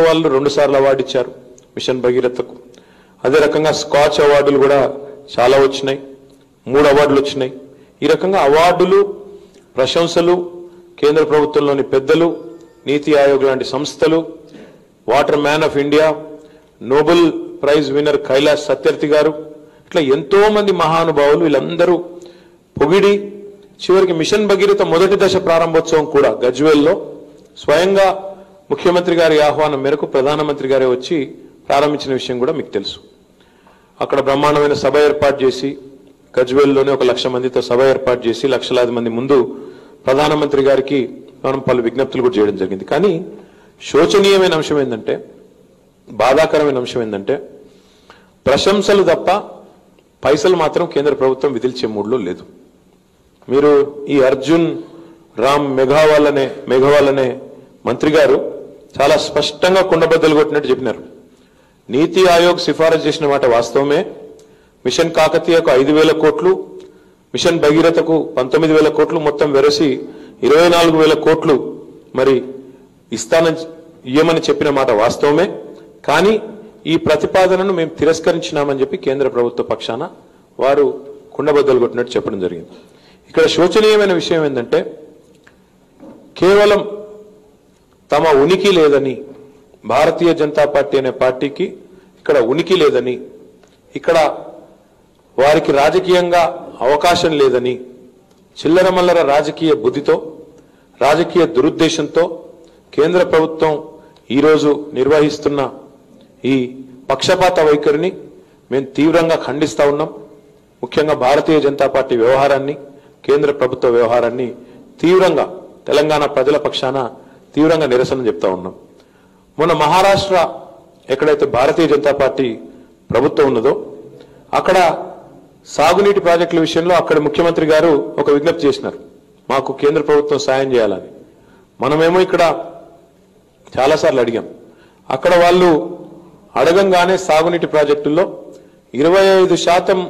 వాళ్ళు 2 సార్లు అవార్డు ఇచ్చారు మిషన్ భగీరథకు. అదే రకంగా స్కాచ్ అవార్డులు కూడా చాలా వచ్చినాయి, 3 అవార్డులు వచ్చినాయి. ఈ రకంగా అవార్డులు, ప్రశంసలు కేంద్ర ప్రభుత్వంలోని పెద్దలు, నీతి ఆయోగ్ లాంటి సంస్థలు, water man of India, Nobel prize winner Kailash Satyarthi గారు, ఇట్లా ఎంతో మంది మహానుభావులు వీళ్ళందరూ పొగిడి చివరికి మిషన్ భగీరథ మొదటి దశ ప్రారంభోత్సవం కూడా గజ్వేల్లో స్వయంగా ముఖ్యమంత్రి గారి ఆహ్వానం మేరకు ప్రధానమంత్రి గారే వచ్చి ప్రారంభించిన విషయం కూడా మీకు తెలుసు. అక్కడ బ్రహ్మాండమైన సభ ఏర్పాటు చేసి గజ్వేల్లోనే 1,00,000 మందితో సభ ఏర్పాటు చేసి లక్షలాది మంది ముందు ప్రధానమంత్రి గారికి మనం పలు విజ్ఞప్తులు కూడా చేయడం జరిగింది. కానీ శోచనీయమైన అంశం ఏంటంటే, బాధాకరమైన అంశం ఏంటంటే, ప్రశంసలు తప్ప పైసలు మాత్రం కేంద్ర ప్రభుత్వం విధిల్చే మూడ్లో లేదు. మీరు ఈ అర్జున్ రామ్ మేఘవాల్ అనే మంత్రి గారు చాలా స్పష్టంగా కుండబద్దలు కొట్టినట్టు చెప్పినారు. నీతి ఆయోగ్ సిఫారసు చేసిన మాట వాస్తవమే. మిషన్ కాకతీయకు 5,000 కోట్లు, మిషన్ భగీరథకు 19,000 కోట్లు, మొత్తం వెరసి 24,000 కోట్లు మరి ఇయ్యమని చెప్పిన మాట వాస్తవమే. కానీ ఈ ప్రతిపాదనను మేము తిరస్కరించినామని చెప్పి కేంద్ర ప్రభుత్వ పక్షాన వారు కుండబద్దలు కొట్టినట్టు చెప్పడం జరిగింది. ఇక్కడ శోచనీయమైన విషయం ఏంటంటే, కేవలం తమ ఉనికి లేదని, భారతీయ జనతా పార్టీ అనే పార్టీకి ఇక్కడ ఉనికి లేదని, ఇక్కడ వారికి రాజకీయంగా అవకాశం లేదని, చిల్లరమల్లర రాజకీయ బుద్ధితో, రాజకీయ దురుద్దేశంతో కేంద్ర ప్రభుత్వం ఈరోజు నిర్వహిస్తున్న ఈ పక్షపాత వైఖరిని మేము తీవ్రంగా ఖండిస్తా ఉన్నాం. ముఖ్యంగా భారతీయ జనతా పార్టీ వ్యవహారాన్ని, కేంద్ర ప్రభుత్వ వ్యవహారాన్ని తీవ్రంగా తెలంగాణ ప్రజల పక్షాన తీవ్రంగా నిరసన చెప్తా ఉన్నాం. మొన్న మహారాష్ట్ర ఎక్కడైతే భారతీయ జనతా పార్టీ ప్రభుత్వం ఉన్నదో అక్కడ సాగునీటి ప్రాజెక్టుల విషయంలో అక్కడ ముఖ్యమంత్రి గారు ఒక విజ్ఞప్తి చేసినారు, మాకు కేంద్ర ప్రభుత్వం సాయం చేయాలని. మనమేమో ఇక్కడ చాలాసార్లు అడిగాం. అక్కడ వాళ్ళు అడగంగానే సాగునీటి ప్రాజెక్టుల్లో 25%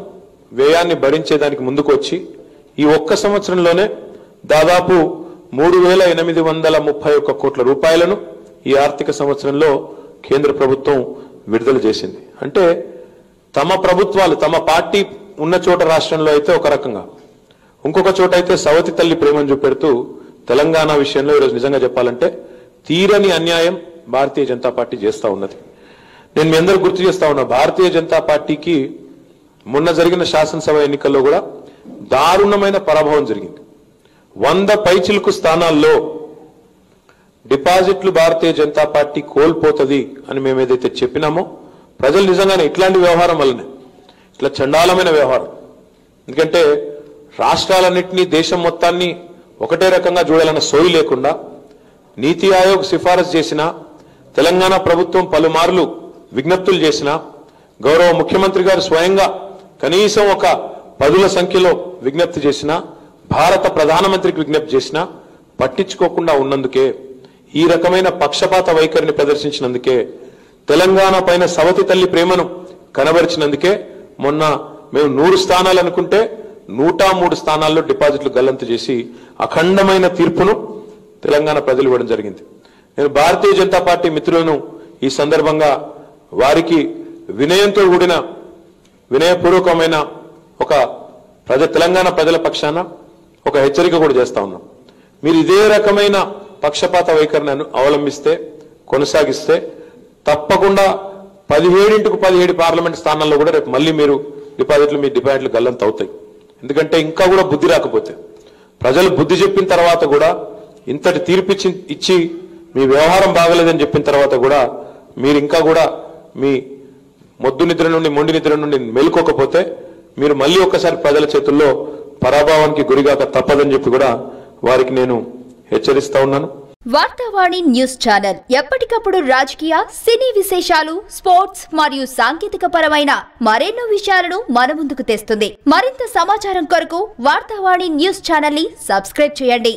వ్యయాన్ని భరించేదానికి ముందుకు వచ్చి ఈ ఒక్క సంవత్సరంలోనే దాదాపు 3,831 కోట్ల రూపాయలను ఈ ఆర్థిక సంవత్సరంలో కేంద్ర ప్రభుత్వం విడుదల చేసింది. అంటే తమ ప్రభుత్వాలు, తమ పార్టీ ఉన్న చోట రాష్ట్రంలో అయితే ఒక రకంగా, ఇంకొక చోట అయితే సవతి తల్లి ప్రేమను చూపెడుతూ తెలంగాణ విషయంలో ఈరోజు నిజంగా చెప్పాలంటే తీరని అన్యాయం భారతీయ జనతా పార్టీ చేస్తా ఉన్నది. నేను మీ అందరూ గుర్తు చేస్తా ఉన్నా, భారతీయ జనతా పార్టీకి మొన్న జరిగిన శాసనసభ ఎన్నికల్లో కూడా దారుణమైన పరాభవం జరిగింది. 100 పైచిలుకు స్థానాల్లో డిపాజిట్లు భారతీయ జనతా పార్టీ కోల్పోతుంది అని మేము ఏదైతే చెప్పినామో ప్రజలు నిజంగానే ఇట్లాంటి వ్యవహారం వల్లనే, ఇట్లా చండాలమైన వ్యవహారం, ఎందుకంటే రాష్ట్రాలన్నింటినీ దేశం మొత్తాన్ని ఒకటే రకంగా చూడాలన్న సోయి లేకుండా నీతి ఆయోగ్ సిఫారసు చేసిన, తెలంగాణ ప్రభుత్వం పలుమార్లు విజ్ఞప్తులు చేసిన, గౌరవ ముఖ్యమంత్రి గారు స్వయంగా కనీసం ఒక 10ల సంఖ్యలో విజ్ఞప్తి చేసిన, భారత ప్రధానమంత్రికి విజ్ఞప్తి చేసిన పట్టించుకోకుండా ఉన్నందుకే, ఈ రకమైన పక్షపాత వైఖరిని ప్రదర్శించినందుకే, తెలంగాణ పైన సవతి తల్లి ప్రేమను కనబరిచినందుకే మొన్న మేము 100 స్థానాలు అనుకుంటే 103 స్థానాల్లో డిపాజిట్లు గల్లంతు చేసి అఖండమైన తీర్పును తెలంగాణ ప్రజలు ఇవ్వడం జరిగింది. నేను భారతీయ జనతా పార్టీ మిత్రులను ఈ సందర్భంగా వారికి వినయంతో కూడిన వినయపూర్వకమైన ఒక తెలంగాణ ప్రజల పక్షాన ఒక హెచ్చరిక కూడా చేస్తా ఉన్నాం. మీరు ఇదే రకమైన పక్షపాత వైఖరిని అవలంబిస్తే, కొనసాగిస్తే తప్పకుండా 17 పార్లమెంట్ స్థానాల్లో కూడా రేపు మళ్ళీ మీరు మీ డిపాజిట్లు గల్లంత అవుతాయి. ఎందుకంటే ఇంకా కూడా బుద్ధి రాకపోతే, ప్రజలు బుద్ధి చెప్పిన తర్వాత కూడా, ఇంతటి తీర్పు ఇచ్చి మీ వ్యవహారం బాగలేదని చెప్పిన తర్వాత కూడా మీరు ఇంకా కూడా మీ మొండి నిద్ర నుండి మేలుకోకపోతే మీరు మళ్ళీ ఒక్కసారి ప్రజల చేతుల్లో పరాభవానికి గురిగాక తప్పదని చెప్పి కూడా వారికి నేను హెచ్చరిస్తా ఉన్నాను. వార్తావాణి న్యూస్ ఛానల్ ఎప్పటికప్పుడు రాజకీయ, సినీ విశేషాలు, స్పోర్ట్స్ మరియు సాంకేతిక పరమైన మరెన్నో విషయాలను మన ముందుకు తెస్తుంది. మరింత సమాచారం కొరకు వార్తావాణి న్యూస్ ఛానల్ ని సబ్స్క్రైబ్ చేయండి.